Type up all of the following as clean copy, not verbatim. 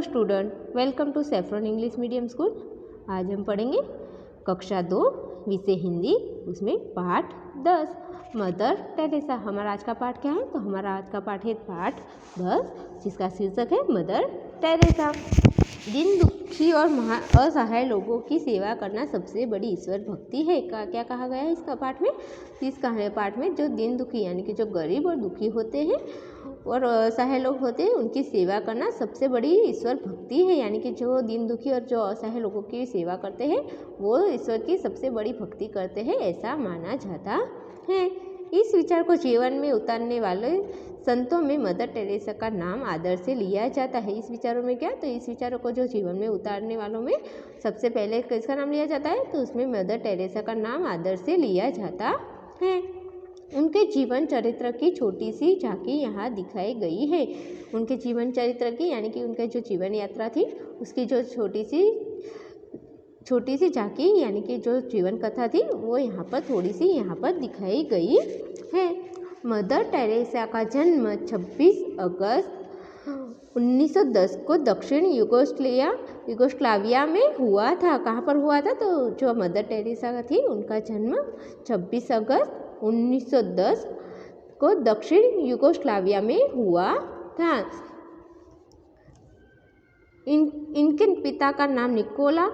Student, welcome to saffron English medium school. आज हम पढ़ेंगे कक्षा 2 विषय हिंदी, उसमें पाठ 10 मदर टेरेसा। हमारा आज का पाठ क्या है? तो हमारा आज का पाठ है पाठ 10, जिसका शीर्षक है मदर टेरेसा। दीन दुखी और असहाय लोगों की सेवा करना सबसे बड़ी ईश्वर भक्ति है। क्या कहा गया है इसका पाठ में? इस पाठ में जो दीन दुखी यानी कि जो गरीब और दुखी होते हैं और असहाय लोग होते हैं, उनकी सेवा करना सबसे बड़ी ईश्वर भक्ति है। यानी कि जो दीन दुखी और जो असहाय लोगों की सेवा करते हैं वो ईश्वर की सबसे बड़ी भक्ति करते हैं, ऐसा माना जाता है। इस विचार को जीवन में उतारने वाले संतों में मदर टेरेसा का नाम आदर से लिया जाता है। इस विचारों में क्या? तो इस विचारों को जो जीवन में उतारने वालों में सबसे पहले किसका नाम लिया जाता है? तो उसमें मदर टेरेसा का नाम आदर से लिया जाता है। उनके जीवन चरित्र की छोटी सी झांकी यहाँ दिखाई गई है। उनके जीवन चरित्र की यानी कि उनके जो जीवन यात्रा थी उसकी जो छोटी सी झांकी यानी कि जो जीवन कथा थी वो यहाँ पर थोड़ी सी यहाँ पर दिखाई गई है। मदर टेरेसा का जन्म 26 अगस्त 1910 को दक्षिण यूगोस्लाविया में हुआ था। कहाँ पर हुआ था? तो जो मदर टेरेसा थी उनका जन्म 26 अगस्त 1910 को दक्षिण यूगोस्लाविया में हुआ था। इनके पिता का नाम निकोला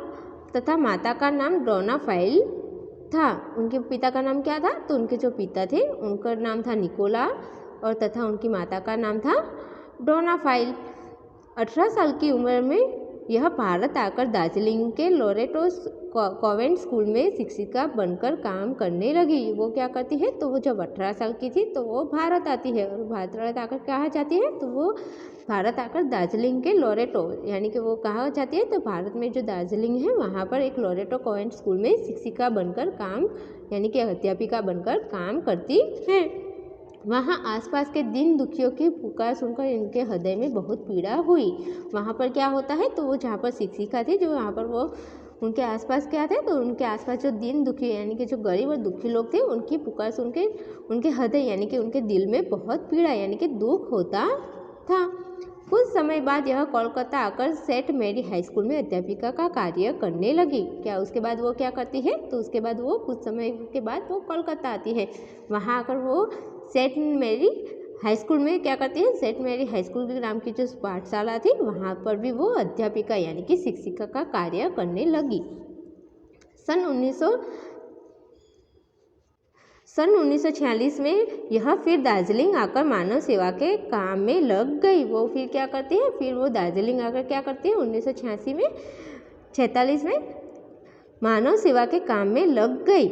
तथा माता का नाम डोनाफाइल था। उनके पिता का नाम क्या था? तो उनके जो पिता थे उनका नाम था निकोला और तथा उनकी माता का नाम था डोनाफाइल। 18 साल की उम्र में यह भारत आकर दार्जिलिंग के लोरेटो कॉन्वेंट स्कूल में शिक्षिका बनकर काम करने लगी। वो क्या करती है? तो वो जब 18 साल की थी तो वो भारत आती है और भारत आकर कहाँ जाती है? तो वो भारत आकर दार्जिलिंग के लोरेटो यानी कि वो कहाँ जाती है? तो भारत में जो दार्जिलिंग है वहाँ पर एक लोरेटो कॉन्वेंट स्कूल में शिक्षिका बनकर काम यानी कि अध्यापिका बनकर काम करती है। वहाँ आसपास के दीन दुखियों की पुकार सुनकर इनके हृदय में बहुत पीड़ा हुई। वहाँ पर क्या होता है? तो वो जहाँ पर शिक्षिका थी जो वहाँ पर वो उनके आसपास क्या थे? तो उनके आसपास जो दीन दुखी यानी कि जो गरीब और दुखी लोग थे उनकी पुकार सुन के उनके हृदय यानी कि उनके दिल में बहुत पीड़ा यानी कि दुख होता था। कुछ समय बाद यह कोलकाता आकर सेंट मैरी हाई स्कूल में अध्यापिका का कार्य करने लगी। क्या उसके बाद वो क्या करती है? तो उसके बाद वो कुछ समय के बाद वो कोलकाता आती है। वहाँ आकर वो सेंट मैरी हाई स्कूल में क्या करती है? सेंट मैरी हाई स्कूल के नाम की जो पाठशाला थी वहाँ पर भी वो अध्यापिका यानी कि शिक्षिका का कार्य करने लगी। सन 1946 में यह फिर दार्जिलिंग आकर मानव सेवा के काम में लग गई। वो फिर क्या करती है? फिर वो दार्जिलिंग आकर क्या करती है? 1946 में मानव सेवा के काम में लग गई।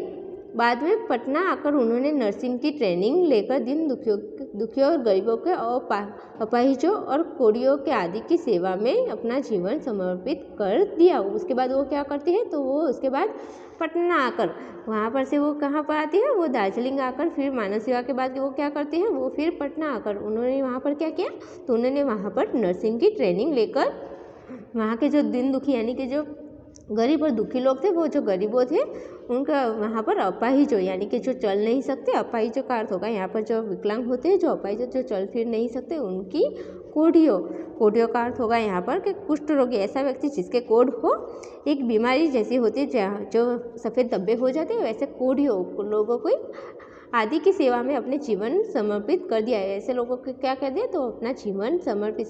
बाद में पटना आकर उन्होंने नर्सिंग की ट्रेनिंग लेकर दीन दुखियों और गरीबों के अपाहिजों और कोढ़ियों के आदि की सेवा में अपना जीवन समर्पित कर दिया। उसके बाद वो क्या करती है? तो वो उसके बाद पटना आकर वहाँ पर से वो कहाँ पर आती है? वो दार्जिलिंग आकर फिर मानव सेवा के बाद वो क्या करती है? वो फिर पटना आकर उन्होंने वहाँ पर क्या किया? तो उन्होंने वहाँ पर नर्सिंग की ट्रेनिंग लेकर वहाँ के जो दीन दुखी यानी कि जो गरीब और दुखी लोग थे वो जो गरीबों थे उनका वहाँ पर अपाहिजो यानी कि जो चल नहीं सकते, अपाहिजो का अर्थ होगा यहाँ पर जो विकलांग होते हैं, जो अपाहिजो जो चल फिर नहीं सकते उनकी कोढ़ियों का अर्थ होगा यहाँ पर कि कुष्ठ रोगी, ऐसा व्यक्ति जिसके कोढ़ हो, एक बीमारी जैसी होती है जो सफ़ेद धब्बे हो जाते हैं, वैसे कोढ़ियों लोगों को आदि की सेवा में अपने जीवन समर्पित कर दिया है। ऐसे लोगों को क्या कर दिया? तो अपना जीवन समर्पित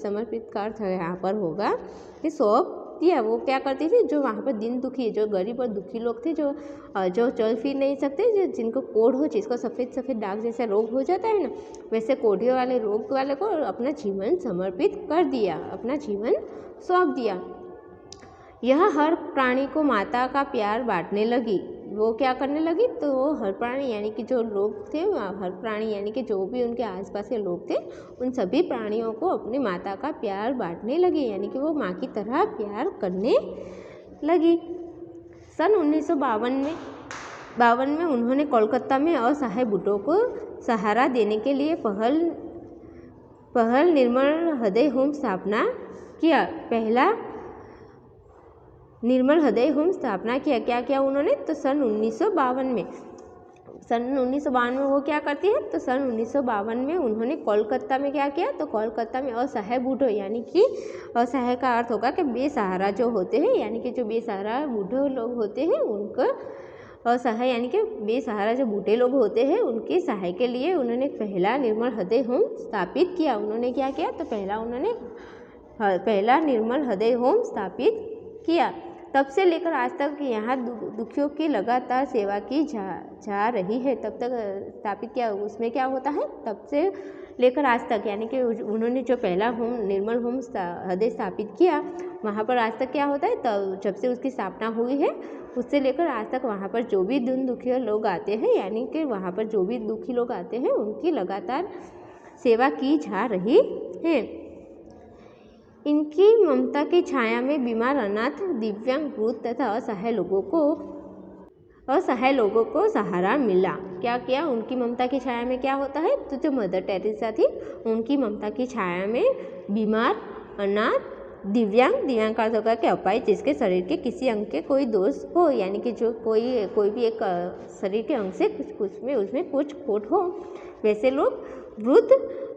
का अर्थ यहाँ पर होगा कि सौंप दिया। वो क्या करती थी? जो वहाँ पर दीन दुखी जो गरीब और दुखी लोग थे जो चल फिर नहीं सकते, जो जिनको कोढ़ हो, जिसको सफ़ेद दाग जैसा रोग हो जाता है ना, वैसे कोढ़ियों वाले रोग वाले को अपना जीवन समर्पित कर दिया, अपना जीवन सौंप दिया। यह हर प्राणी को माता का प्यार बांटने लगी। वो क्या करने लगी? तो वो हर प्राणी यानी कि जो लोग थे, हर प्राणी यानी कि जो भी उनके आसपास के लोग थे उन सभी प्राणियों को अपनी माता का प्यार बांटने लगी यानी कि वो माँ की तरह प्यार करने लगी। सन 1952 में उन्होंने कोलकाता में असहाय बूढ़ों को सहारा देने के लिए पहल निर्मल हृदय होम स्थापना किया। पहला निर्मल हृदय होम स्थापना किया। क्या किया उन्होंने? तो सन 1952 में सन 1952 में वो क्या करती है, तो सन 1952 में उन्होंने कोलकाता में क्या किया, तो कोलकाता में असहाय बूढ़ों, यानी कि असहाय का अर्थ होगा कि बेसहारा जो होते हैं, यानी कि जो बेसहारा बूढ़े लोग होते हैं उनको असहाय यानी कि बेसहारा जो बूढ़े लोग होते हैं उनकी सहाय के लिए उन्होंने पहला निर्मल हृदय होम स्थापित किया। उन्होंने क्या किया, तो पहला निर्मल हृदय होम स्थापित किया। तब से लेकर आज तक यहाँ दुखियों की लगातार सेवा की जा रही है। तब तक स्थापित किया, उसमें क्या होता है, तब से लेकर आज तक, यानी कि उन्होंने जो पहला होम निर्मल होम हृदय स्थापित किया, वहाँ पर आज तक क्या होता है, तब जब से उसकी स्थापना हुई है उससे लेकर आज तक वहाँ पर जो भी दुखी लोग आते हैं, यानी कि वहाँ पर जो भी दुखी लोग आते हैं उनकी लगातार सेवा की जा रही है। इनकी ममता की छाया में बीमार, अनाथ, दिव्यांग, वृद्ध तथा असहाय लोगों को सहारा मिला। क्या किया, उनकी ममता की छाया में क्या होता है, तो जो मदर टेरेसा थी उनकी ममता की छाया में बीमार, अनाथ, दिव्यांग का अर्थ होगा कि अपाहिज, जिसके शरीर के किसी अंग के कोई दोष हो, यानी कि जो कोई भी एक शरीर के अंग से उसमें कुछ खोट हो, वैसे लोग, वृद्ध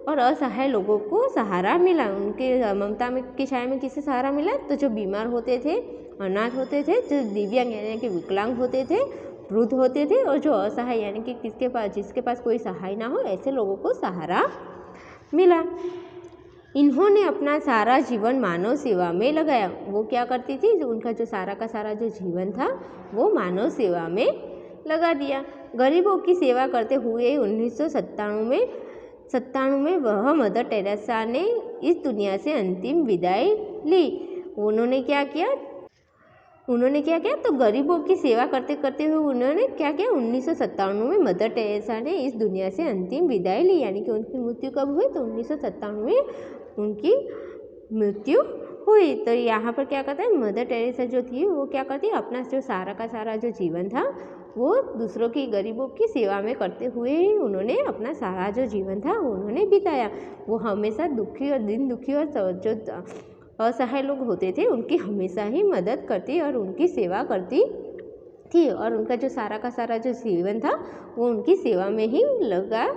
और असहाय लोगों को सहारा मिला। उनके ममता में की छाया में किसे सहारा मिला, तो जो बीमार होते थे, अनाथ होते थे, जो दिव्यांग यानी कि विकलांग होते थे, वृद्ध होते थे, और जो असहाय यानी कि जिसके पास कोई सहाय ना हो, ऐसे लोगों को सहारा मिला। इन्होंने अपना सारा जीवन मानव सेवा में लगाया। वो क्या करती थी, उनका जो सारा का सारा जो जीवन था वो मानव सेवा में लगा दिया। गरीबों की सेवा करते हुए 1997 में वह मदर टेरेसा ने इस दुनिया से अंतिम विदाई ली। उन्होंने क्या किया, तो गरीबों की सेवा करते करते हुए उन्होंने क्या किया, 1997 में मदर टेरेसा ने इस दुनिया से अंतिम विदाई ली। यानी कि उनकी मृत्यु कब हुई, तो 1997 में उनकी मृत्यु हुई। तो यहाँ पर क्या करता है, मदर टेरेसा जो थी वो क्या करती है, अपना जो सारा का सारा जो जीवन था वो दूसरों की, गरीबों की सेवा में करते हुए ही उन्होंने अपना सारा जो जीवन था उन्होंने बिताया। वो हमेशा दुखी और जो असहाय लोग होते थे उनकी हमेशा ही मदद करती और उनकी सेवा करती थी, और उनका जो सारा का सारा जो जीवन था वो उनकी सेवा में ही लगा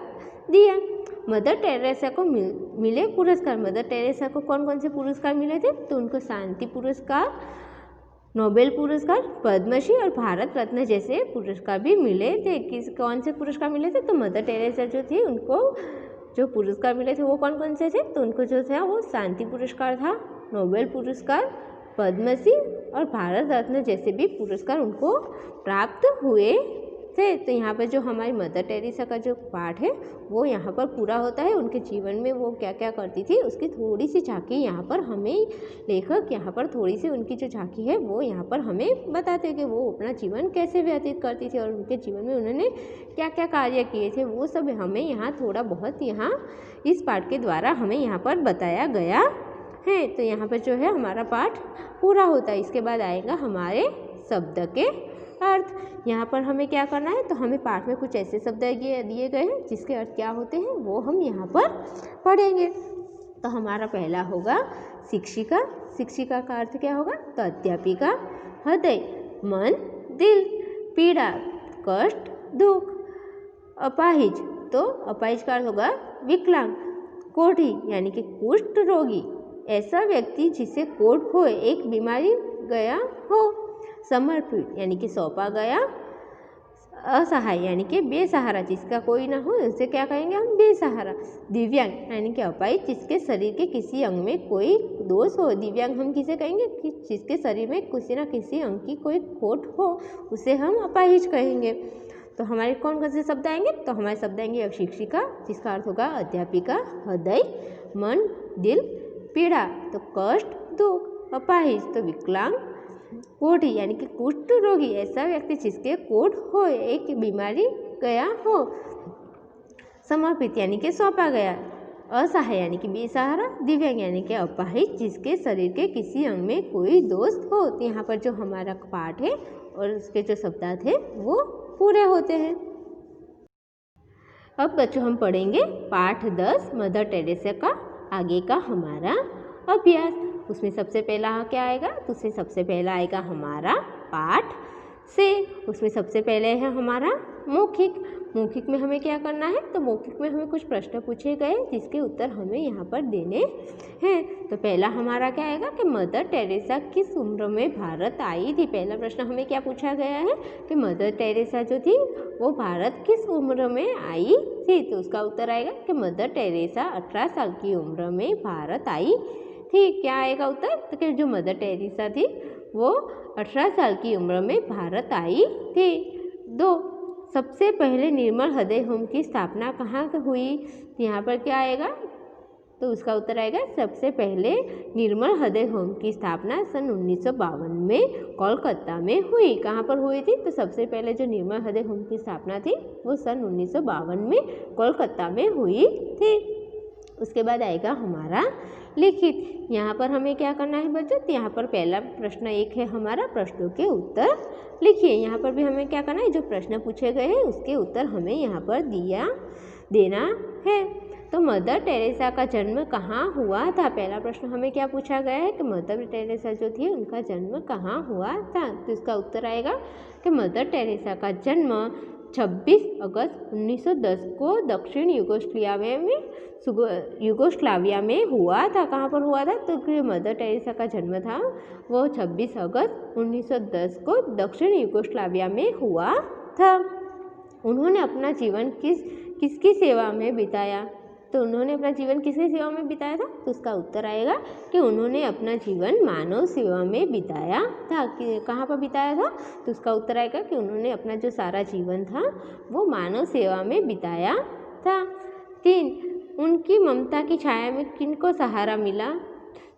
दिया। मदर टेरेसा को मिले पुरस्कार। मदर टेरेसा को कौन कौन से पुरस्कार मिले थे, तो उनको शांति पुरस्कार, नोबेल पुरस्कार, पद्मश्री और भारत रत्न जैसे पुरस्कार भी मिले थे। कौन से पुरस्कार मिले थे, तो मदर टेरेसा जो थी उनको जो पुरस्कार मिले थे वो कौन कौन से थे, तो उनको जो था वो शांति पुरस्कार था, नोबेल पुरस्कार, पद्मश्री और भारत रत्न जैसे भी पुरस्कार उनको प्राप्त हुए थे। तो यहाँ पर जो हमारी मदर टेरेसा का जो पाठ है वो यहाँ पर पूरा होता है। उनके जीवन में वो क्या क्या करती थी उसकी थोड़ी सी झांकी यहाँ पर हमें लेखक यहाँ पर थोड़ी सी उनकी जो झांकी है वो यहाँ पर हमें बताते हैं कि वो अपना जीवन कैसे व्यतीत करती थी और उनके जीवन में उन्होंने क्या क्या कार्य किए थे, वो सब हमें यहाँ थोड़ा बहुत यहाँ इस पाठ के द्वारा हमें यहाँ पर बताया गया है। तो यहाँ पर जो है हमारा पाठ पूरा होता है। इसके बाद आएगा हमारे शब्द के अर्थ। यहाँ पर हमें क्या करना है, तो हमें पाठ में कुछ ऐसे शब्द दिए गए हैं जिसके अर्थ क्या होते हैं वो हम यहाँ पर पढ़ेंगे। तो हमारा पहला होगा शिक्षिका। शिक्षिका का अर्थ क्या होगा, तो अध्यापिका, हृदय, मन, दिल, पीड़ा, कष्ट, दुख, अपाहिज, तो अपाहिज का अर्थ होगा विकलांग, कोढ़ी यानी कि कुष्ठ रोगी, ऐसा व्यक्ति जिसे कोढ़ हो, एक बीमारी गया हो, समर्पित यानी कि सौंपा गया, असहाय यानी कि बेसहारा, जिसका कोई ना हो उसे क्या कहेंगे हम, बेसहारा, दिव्यांग यानी कि अपाहिज, जिसके शरीर के किसी अंग में कोई दोष हो। दिव्यांग हम किसे कहेंगे, कि जिसके शरीर में किसी न किसी अंग की कोई खोट हो उसे हम अपाहिज कहेंगे। तो हमारे कौन कौन से शब्द आएंगे, तो हमारे शब्द आएंगे शिक्षिका जिसका अर्थ होगा अध्यापिका, हृदय, मन, दिल, पीड़ा तो कष्ट, दुख, अपाहिज तो विकलांग, कोढ़ी यानी कि कुष्ठ रोगी, ऐसा व्यक्ति जिसके कोढ़ हो, एक बीमारी गया हो, समर्पित यानी कि सौंपा गया, असहाय यानी कि बेसहारा, दिव्यांग यानी कि अपाहिज, जिसके शरीर के किसी अंग में कोई दोष हो। तो यहाँ पर जो हमारा पाठ है और उसके जो शब्दार्थ है वो पूरे होते हैं। अब बच्चों हम पढ़ेंगे पाठ 10 मदर टेरेसा का आगे का हमारा अभ्यास। उसमें सबसे पहला क्या आएगा, तो उसमें सबसे पहला आएगा हमारा पाठ से। उसमें सबसे पहले है हमारा मौखिक। मौखिक में हमें क्या करना है, तो मौखिक में हमें कुछ प्रश्न पूछे गए जिसके उत्तर हमें यहाँ पर देने हैं। तो पहला हमारा क्या आएगा कि मदर टेरेसा किस उम्र में भारत आई थी। पहला प्रश्न हमें क्या पूछा गया है कि मदर टेरेसा जो थी वो भारत किस उम्र में आई थी। तो उसका उत्तर आएगा कि मदर टेरेसा 18 साल की उम्र में भारत आई थी। क्या आएगा उत्तर, तो कि जो मदर टेरेसा थी वो 18 साल की उम्र में भारत आई थी। 2, सबसे पहले निर्मल हृदय होम की स्थापना कहाँ हुई। तो यहाँ पर क्या आएगा, तो उसका उत्तर आएगा सबसे पहले निर्मल हृदय होम की स्थापना सन 1952 में कोलकाता में हुई। कहाँ पर हुई थी, तो सबसे पहले जो निर्मल हृदय होम की स्थापना थी वो सन 1952 में कोलकाता में हुई थी। उसके बाद आएगा हमारा लिखित। यहाँ पर हमें क्या करना है बच्चों, तो यहाँ पर पहला प्रश्न एक है हमारा, प्रश्नों के उत्तर लिखिए। यहाँ पर भी हमें क्या करना है, जो प्रश्न पूछे गए हैं उसके उत्तर हमें यहाँ पर देना है। तो मदर टेरेसा का जन्म कहाँ हुआ था। पहला प्रश्न हमें क्या पूछा गया है कि मदर टेरेसा जो थी उनका जन्म कहाँ हुआ था। तो इसका उत्तर आएगा कि मदर टेरेसा का जन्म 26 अगस्त 1910 को दक्षिण यूगोस्लाविया में हुआ था। कहाँ पर हुआ था, तो मदर टेरेसा का जन्म था वो 26 अगस्त 1910 को दक्षिण यूगोस्लाविया में हुआ था। उन्होंने अपना जीवन किसकी सेवा में बिताया। तो उन्होंने अपना जीवन किसकी सेवा में बिताया था, तो उसका उत्तर आएगा कि उन्होंने अपना जीवन मानव सेवा में बिताया था। कि कहाँ पर बिताया था, तो उसका उत्तर आएगा कि उन्होंने अपना जो सारा जीवन था वो मानव सेवा में बिताया था। 3, उनकी ममता की छाया में किनको सहारा मिला।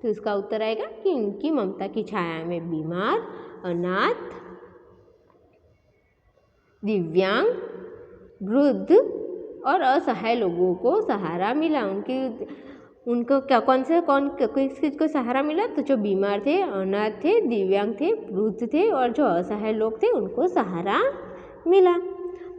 तो उसका उत्तर आएगा कि उनकी ममता की छाया में बीमार, अनाथ, दिव्यांग, वृद्ध और असहाय लोगों को सहारा मिला। उनको किस चीज़ को सहारा मिला, तो जो बीमार थे, अनाथ थे, दिव्यांग थे, वृद्ध थे और जो असहाय लोग थे उनको सहारा मिला।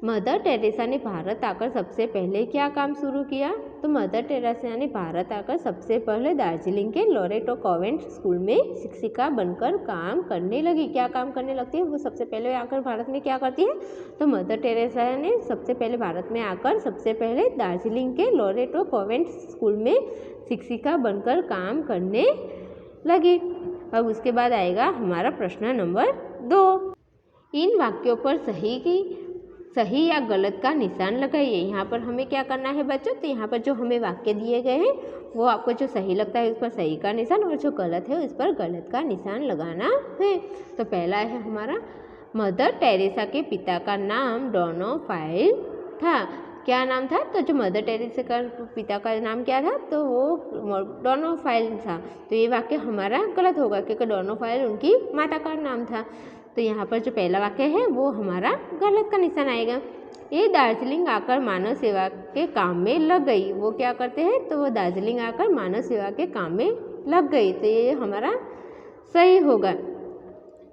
मदर टेरेसा ने भारत आकर सबसे पहले क्या काम शुरू किया। तो मदर टेरेसा ने भारत आकर सबसे पहले दार्जिलिंग के लोरेटो कॉन्वेंट स्कूल में शिक्षिका बनकर काम करने लगी। क्या काम करने लगती है, वो सबसे पहले आकर भारत में क्या करती है, तो मदर टेरेसा ने सबसे पहले भारत में आकर सबसे पहले दार्जिलिंग के लोरेटो कॉन्वेंट स्कूल में शिक्षिका बनकर काम करने लगी। अब उसके बाद आएगा हमारा प्रश्न नंबर 2। इन वाक्यों पर सही या गलत का निशान लगाइए। यहाँ पर हमें क्या करना है बच्चों, तो यहाँ पर जो हमें वाक्य दिए गए हैं वो आपको जो सही लगता है उस पर सही का निशान और जो गलत है उस पर गलत का निशान लगाना है। तो पहला है हमारा, मदर टेरेसा के पिता का नाम डोनोफाइल था। क्या नाम था, तो जो मदर टेरेसा का पिता का नाम क्या था, तो वो डोनोफाइल था। तो ये वाक्य हमारा गलत होगा क्योंकि डोनोफाइल उनकी माता का नाम था। तो यहाँ पर जो पहला वाक्य है वो हमारा गलत का निशान आएगा। ये दार्जिलिंग आकर मानव सेवा के काम में लग गई। वो क्या करते हैं, तो वो दार्जिलिंग आकर मानव सेवा के काम में लग गई। तो ये हमारा सही होगा।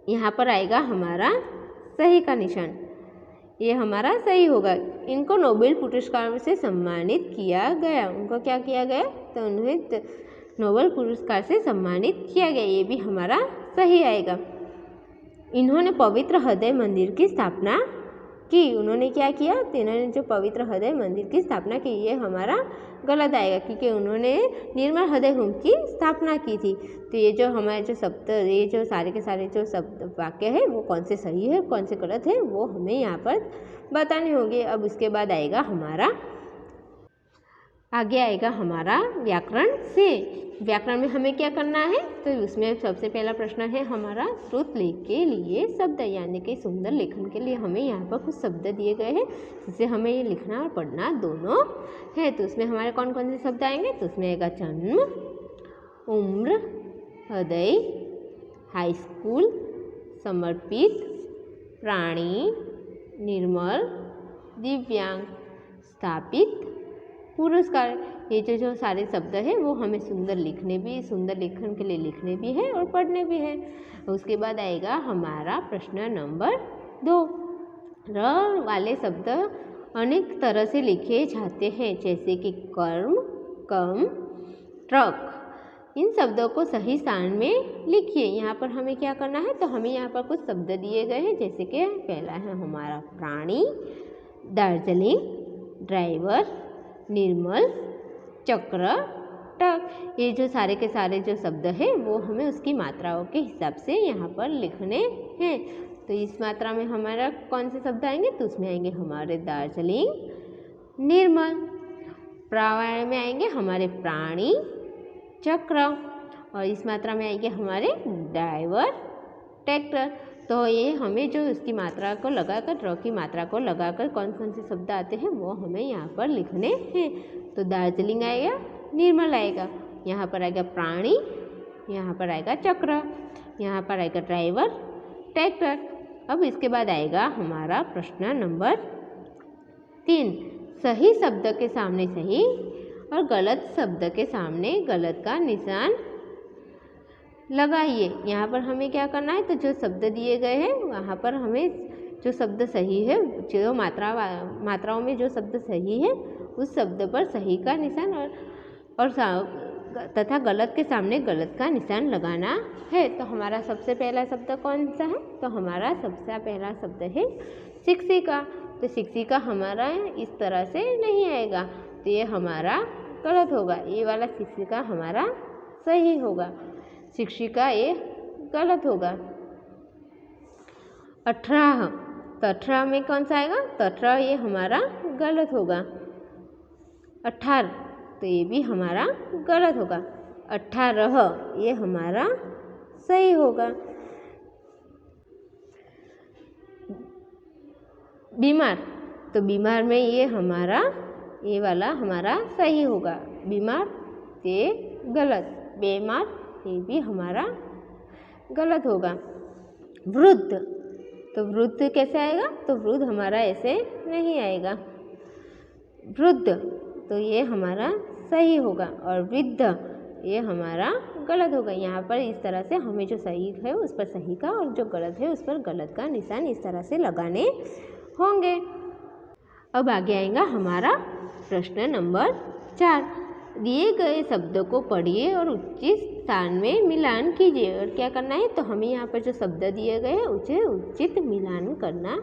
यहाँ पर आएगा हमारा सही का निशान, ये हमारा सही होगा। इनको नोबेल पुरस्कार से सम्मानित किया गया। उनको क्या किया गया, तो उन्हें नोबेल पुरस्कार से सम्मानित किया गया। ये भी हमारा सही आएगा। इन्होंने पवित्र हृदय मंदिर की स्थापना की। उन्होंने क्या किया, तो इन्होंने जो पवित्र हृदय मंदिर की स्थापना की, ये हमारा गलत आएगा क्योंकि उन्होंने निर्मल हृदय होम की स्थापना की थी। तो ये जो हमारे जो शब्द, ये जो सारे के सारे जो शब्द वाक्य है वो कौन से सही है कौन से गलत है वो हमें यहाँ पर बताने होंगे। अब उसके बाद आएगा हमारा व्याकरण से। व्याकरण में हमें क्या करना है, तो उसमें सबसे पहला प्रश्न है हमारा श्रुत लेख के लिए शब्द, यानी कि सुंदर लेखन के लिए हमें यहाँ पर कुछ शब्द दिए गए हैं जिसे हमें ये लिखना और पढ़ना दोनों है। तो उसमें हमारे कौन कौन से शब्द आएंगे, तो उसमें आएगा जन्म, उम्र, हृदय, हाई स्कूल, समर्पित, प्राणी, निर्मल, दिव्यांग, स्थापित, पुरस्कार। ये जो सारे शब्द हैं वो हमें सुंदर लेखन के लिए लिखने भी है और पढ़ने भी है। उसके बाद आएगा हमारा प्रश्न नंबर 2। र वाले शब्द अनेक तरह से लिखे जाते हैं, जैसे कि कर्म, कम, ट्रक। इन शब्दों को सही स्थान में लिखिए। यहाँ पर हमें क्या करना है, तो हमें यहाँ पर कुछ शब्द दिए गए हैं, जैसे कि पहला है हमारा प्राणी, दार्जिलिंग, ड्राइवर, निर्मल, चक्र, टक। ये जो सारे के सारे जो शब्द हैं वो हमें उसकी मात्राओं के हिसाब से यहाँ पर लिखने हैं। तो इस मात्रा में हमारा कौन से शब्द आएंगे? तो उसमें आएंगे हमारे दार्जिलिंग, निर्मल। प्राण में आएंगे हमारे प्राणी, चक्र। और इस मात्रा में आएंगे हमारे ड्राइवर, ट्रैक्टर। तो ये हमें जो उसकी मात्रा को लगाकर, ड्रॉ की मात्रा को लगाकर कौन कौन से शब्द आते हैं वो हमें यहाँ पर लिखने हैं। तो दार्जिलिंग आएगा, निर्मल आएगा, यहाँ पर आएगा प्राणी, यहाँ पर आएगा चक्र, यहाँ पर आएगा ड्राइवर, ट्रैक्टर। अब इसके बाद आएगा हमारा प्रश्न नंबर 3। सही शब्द के सामने सही और गलत शब्द के सामने गलत का निशान लगाइए। यहाँ पर हमें क्या करना है? तो जो शब्द दिए गए हैं वहाँ पर हमें जो शब्द सही है, जो मात्राओं में जो शब्द सही है उस शब्द पर सही का निशान और तथा गलत के सामने गलत का निशान लगाना है। तो हमारा सबसे पहला शब्द कौन सा है? तो हमारा सबसे पहला शब्द है शिक्षिका। तो शिक्षिका हमारा इस तरह से नहीं आएगा, तो ये हमारा गलत होगा। ये वाला शिक्षिका हमारा सही होगा, शिक्षिका ये गलत होगा। 18, तो 18 में कौन सा आएगा? तो 18 ये हमारा गलत होगा। 18, तो ये भी हमारा गलत होगा। 18 ये हमारा सही होगा। बीमार, तो बीमार में ये हमारा, ये वाला हमारा सही होगा। बीमार ये गलत, बीमार ये भी हमारा गलत होगा। वृद्ध, तो वृद्ध कैसे आएगा? तो वृद्ध हमारा ऐसे नहीं आएगा। वृद्ध तो ये हमारा सही होगा और वृद्ध ये हमारा गलत होगा। यहाँ पर इस तरह से हमें जो सही है उस पर सही का और जो गलत है उस पर गलत का निशान इस तरह से लगाने होंगे। अब आगे आएगा हमारा प्रश्न नंबर 4। दिए गए शब्दों को पढ़िए और उचित स्थान में मिलान कीजिए। और क्या करना है? तो हमें यहाँ पर जो शब्द दिए गए हैं उसे उचित मिलान करना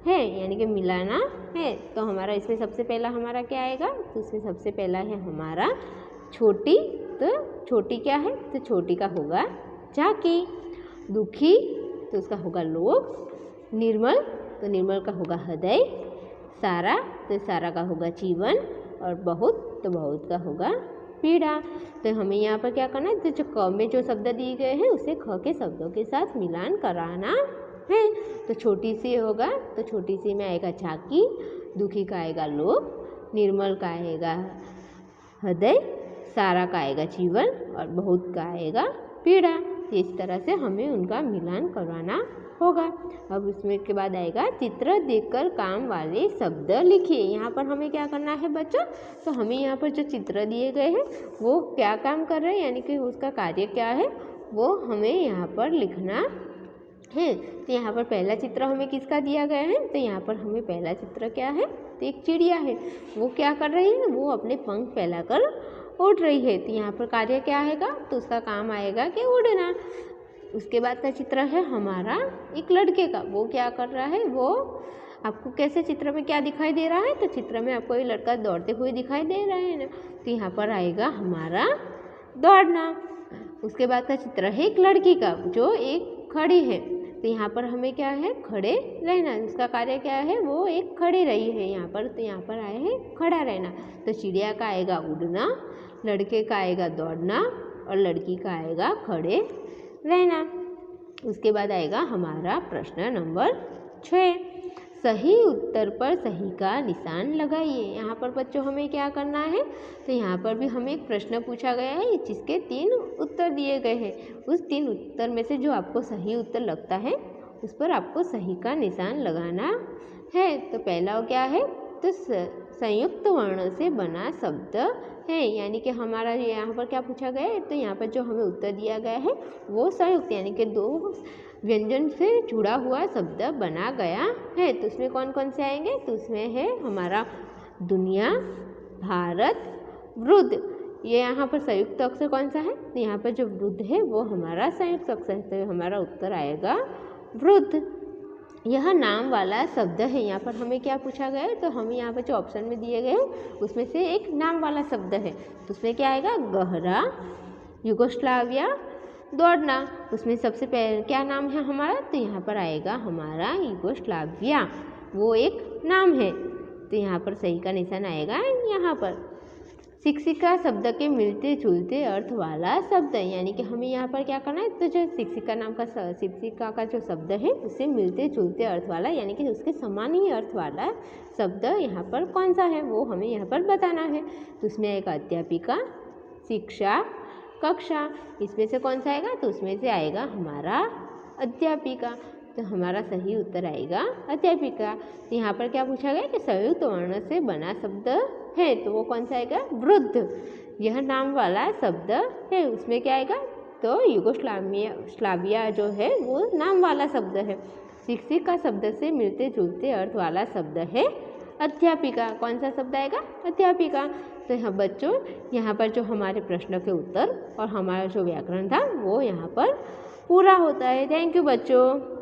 है, यानी कि मिलाना है। तो हमारा इसमें सबसे पहला हमारा क्या आएगा? तो इसमें सबसे पहला है हमारा छोटी। तो छोटी क्या है? तो छोटी का होगा झांकी। दुखी तो उसका होगा लोभ। निर्मल तो निर्मल का होगा हृदय। सारा तो सारा का होगा जीवन। और बहुत तो बहुत का होगा पीड़ा। तो हमें यहाँ पर क्या करना है? तो जो क में जो शब्द दिए गए हैं उसे ख के शब्दों के साथ मिलान कराना है। तो छोटी सी होगा, तो छोटी सी में आएगा झांकी। दुखी का आएगा लोभ। निर्मल का आएगा हृदय। सारा का आएगा जीवन और बहुत का आएगा पीड़ा। इस तरह से हमें उनका मिलान करवाना होगा। अब इसमें के बाद आएगा चित्र देखकर काम वाले शब्द लिखिए। यहाँ पर हमें क्या करना है बच्चों? तो हमें यहाँ पर जो चित्र दिए गए हैं वो क्या काम कर रहे हैं, यानी कि उसका कार्य क्या है वो हमें यहाँ पर लिखना है। तो यहाँ पर पहला चित्र हमें किसका दिया गया है? तो यहाँ पर हमें पहला चित्र क्या है? तो एक चिड़िया है। वो क्या कर रही है? वो अपने पंख फैलाकर उड़ रही है। तो यहाँ पर कार्य क्या आएगा? तो उसका काम आएगा कि उड़ना। उसके बाद का चित्र है हमारा एक लड़के का। वो क्या कर रहा है? वो आपको कैसे चित्र में क्या दिखाई दे रहा है? तो चित्र में आपको ये लड़का दौड़ते हुए दिखाई दे रहा है ना। तो यहाँ पर आएगा हमारा दौड़ना। उसके बाद का चित्र है एक लड़की का जो एक खड़ी है। तो यहाँ पर हमें क्या है? खड़े रहना। उसका कार्य क्या है? वो एक खड़ी रही है यहाँ पर। तो यहाँ पर आए हैं खड़ा रहना। तो चिड़िया का आएगा उड़ना, लड़के का आएगा दौड़ना और लड़की का आएगा खड़े रहना। उसके बाद आएगा हमारा प्रश्न नंबर 6। सही उत्तर पर सही का निशान लगाइए। यहाँ पर बच्चों हमें क्या करना है? तो यहाँ पर भी हमें एक प्रश्न पूछा गया है जिसके 3 उत्तर दिए गए हैं। उस 3 उत्तर में से जो आपको सही उत्तर लगता है उस पर आपको सही का निशान लगाना है। तो पहला क्या है? तो संयुक्त वर्ण से बना शब्द है, यानी कि हमारा यहाँ पर क्या पूछा गया है? तो यहाँ पर जो हमें उत्तर दिया गया है वो संयुक्त, यानी कि 2 व्यंजन से जुड़ा हुआ शब्द बना गया है। तो उसमें कौन कौन से आएंगे? तो उसमें है हमारा दुनिया, भारत, वृद्ध। ये यहाँ पर संयुक्त अक्षर कौन सा है? तो यहाँ पर जो वृद्ध है वो हमारा संयुक्त अक्षर है। तो हमारा उत्तर आएगा वृद्ध। यह नाम वाला शब्द है। यहाँ पर हमें क्या पूछा गया है, तो हमें यहाँ पर जो ऑप्शन में दिए गए हैं उसमें से एक नाम वाला शब्द है, तो उसमें क्या आएगा, गहरा, युगोस्लाविया, दौड़ना। उसमें सबसे पहले क्या नाम है हमारा, तो यहाँ पर आएगा हमारा युगोस्लाविया, वो एक नाम है, तो यहाँ पर सही का निशान आएगा यहाँ पर। शिक्षिका शब्द के मिलते जुलते अर्थ वाला शब्द है, यानी कि हमें यहाँ पर क्या करना है, तो जो शिक्षिका नाम का शिक्षिका का जो शब्द है उससे मिलते जुलते अर्थ वाला, यानी कि उसके समान ही अर्थ वाला शब्द यहाँ पर कौन सा है वो हमें यहाँ पर बताना है। तो उसमें आएगा अध्यापिका, शिक्षा, कक्षा, इसमें से कौन सा आएगा, तो उसमें से आएगा हमारा अध्यापिका, तो हमारा सही उत्तर आएगा अध्यापिका। तो यहाँ पर क्या पूछा गया कि संयुक्त वर्ण से बना शब्द है, तो वो कौन सा आएगा, वृद्ध, यह नाम वाला शब्द है, उसमें क्या आएगा, तो युगोस्लाविया जो है वो नाम वाला शब्द है। शिक्षिका शब्द से मिलते जुलते अर्थ वाला शब्द है अध्यापिका, कौन सा शब्द आएगा, अध्यापिका। तो यहाँ बच्चों, यहाँ पर जो हमारे प्रश्न के उत्तर और हमारा जो व्याकरण था वो यहाँ पर पूरा होता है। थैंक यू बच्चों।